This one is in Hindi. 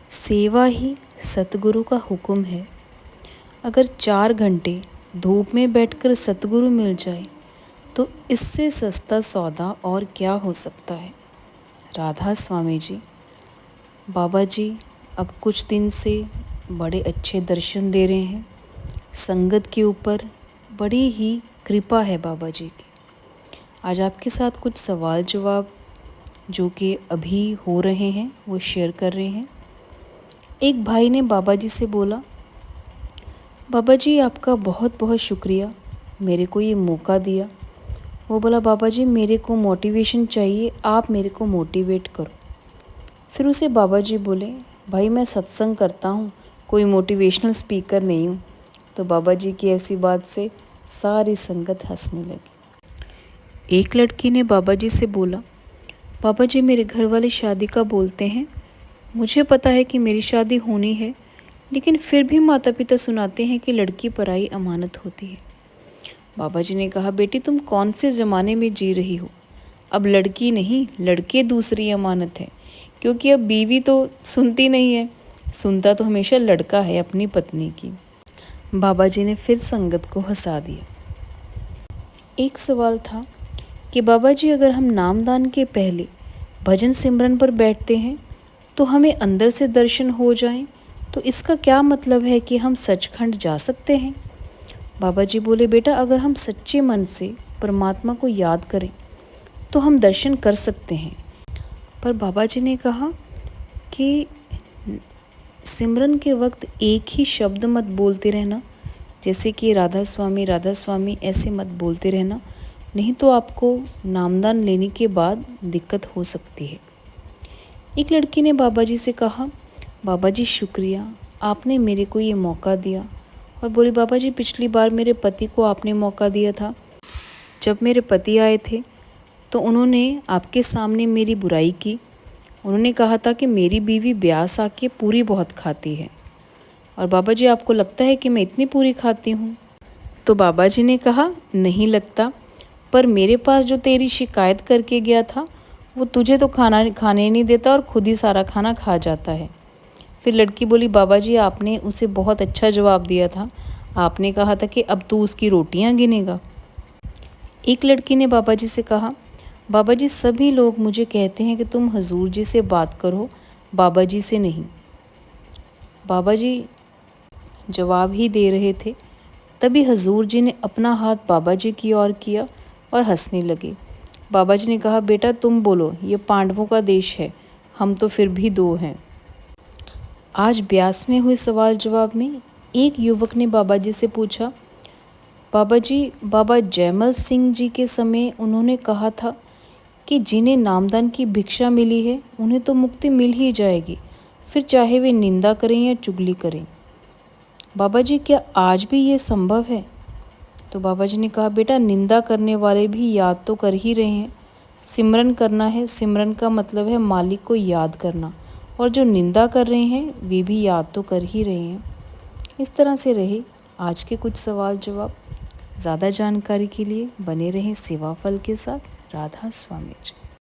सेवा ही सतगुरु का हुक्म है। अगर 4 घंटे धूप में बैठकर सतगुरु मिल जाए तो इससे सस्ता सौदा और क्या हो सकता है। राधा स्वामी जी। बाबा जी अब कुछ दिन से बड़े अच्छे दर्शन दे रहे हैं। संगत के ऊपर बड़ी ही कृपा है बाबा जी की। आज आपके साथ कुछ सवाल जवाब जो कि अभी हो रहे हैं वो शेयर कर रहे हैं। एक भाई ने बाबा जी से बोला, बाबा जी आपका बहुत बहुत शुक्रिया, मेरे को ये मौका दिया। वो बोला, बाबा जी मेरे को मोटिवेशन चाहिए, आप मेरे को मोटिवेट करो। फिर उसे बाबा जी बोले, भाई मैं सत्संग करता हूँ, कोई मोटिवेशनल स्पीकर नहीं हूँ। तो बाबा जी की ऐसी बात से सारी संगत हंसने लगी। एक लड़की ने बाबा जी से बोला, बाबा जी मेरे घर वाले शादी का बोलते हैं, मुझे पता है कि मेरी शादी होनी है, लेकिन फिर भी माता पिता सुनाते हैं कि लड़की पराई अमानत होती है। बाबा जी ने कहा, बेटी तुम कौन से ज़माने में जी रही हो। अब लड़की नहीं लड़के दूसरी अमानत है, क्योंकि अब बीवी तो सुनती नहीं है, सुनता तो हमेशा लड़का है अपनी पत्नी की। बाबा जी ने फिर संगत को हंसा दिया। एक सवाल था कि बाबा जी अगर हम नामदान के पहले भजन सिमरन पर बैठते हैं तो हमें अंदर से दर्शन हो जाएं, तो इसका क्या मतलब है कि हम सचखंड जा सकते हैं। बाबा जी बोले, बेटा अगर हम सच्चे मन से परमात्मा को याद करें तो हम दर्शन कर सकते हैं। पर बाबा जी ने कहा कि सिमरन के वक्त एक ही शब्द मत बोलते रहना, जैसे कि राधा स्वामी ऐसे मत बोलते रहना, नहीं तो आपको नामदान लेने के बाद दिक्कत हो सकती है। एक लड़की ने बाबा जी से कहा, बाबा जी शुक्रिया, आपने मेरे को ये मौका दिया। और बोली, बाबा जी पिछली बार मेरे पति को आपने मौका दिया था। जब मेरे पति आए थे तो उन्होंने आपके सामने मेरी बुराई की। उन्होंने कहा था कि मेरी बीवी ब्यास आके पूरी बहुत खाती है। और बाबा जी आपको लगता है कि मैं इतनी पूरी खाती हूँ। तो बाबा जी ने कहा, नहीं लगता, पर मेरे पास जो तेरी शिकायत करके गया था वो तुझे तो खाने नहीं देता और खुद ही सारा खाना खा जाता है। फिर लड़की बोली, बाबा जी आपने उसे बहुत अच्छा जवाब दिया था, आपने कहा था कि अब तू उसकी रोटियां गिनेगा। एक लड़की ने बाबा जी से कहा, बाबा जी सभी लोग मुझे कहते हैं कि तुम हजूर जी से बात करो, बाबा जी से नहीं। बाबा जी जवाब ही दे रहे थे, तभी हजूर जी ने अपना हाथ बाबा जी की ओर किया और हंसने लगे। बाबा जी ने कहा, बेटा तुम बोलो, ये पांडवों का देश है, हम तो फिर भी 2 हैं। आज ब्यास में हुए सवाल जवाब में एक युवक ने बाबा जी से पूछा, बाबा जी बाबा जयमल सिंह जी के समय उन्होंने कहा था कि जिन्हें नामदान की भिक्षा मिली है उन्हें तो मुक्ति मिल ही जाएगी, फिर चाहे वे निंदा करें या चुगली करें। बाबा जी क्या आज भी ये संभव है। तो बाबा जी ने कहा, बेटा निंदा करने वाले भी याद तो कर ही रहे हैं। सिमरन करना है, सिमरन का मतलब है मालिक को याद करना, और जो निंदा कर रहे हैं वे भी याद तो कर ही रहे हैं। इस तरह से रहे आज के कुछ सवाल जवाब। ज़्यादा जानकारी के लिए बने रहें सेवा फल के साथ। राधा स्वामी जी।